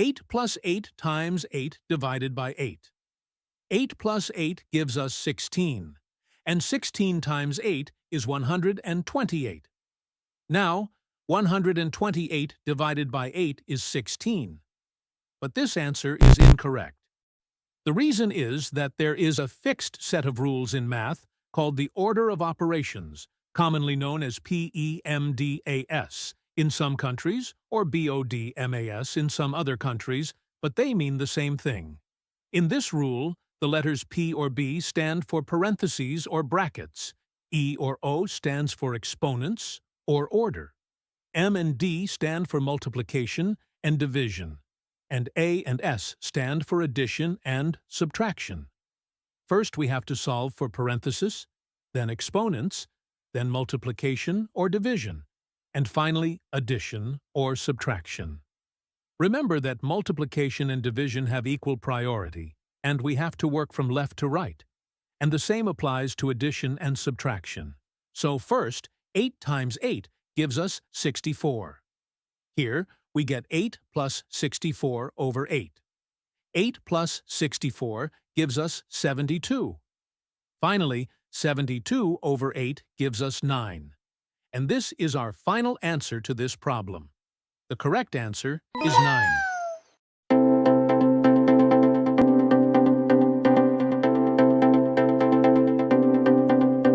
8 plus 8 times 8 divided by 8. 8 plus 8 gives us 16, and 16 times 8 is 128. Now, 128 divided by 8 is 16. But this answer is incorrect. The reason is that there is a fixed set of rules in math called the order of operations, commonly known as PEMDAS in some countries or BODMAS in some other countries, but they mean the same thing. In this rule, the letters P or B stand for parentheses or brackets, E or O stands for exponents or order, M and D stand for multiplication and division, and A and S stand for addition and subtraction. First, we have to solve for parentheses, then exponents, then multiplication or division, and finally addition or subtraction. Remember that multiplication and division have equal priority, and we have to work from left to right. And the same applies to addition and subtraction. So first, 8 times 8 gives us 64. Here, we get 8 plus 64 over 8. 8 plus 64 gives us 72. Finally, 72 over 8 gives us 9. And this is our final answer to this problem. The correct answer is 9.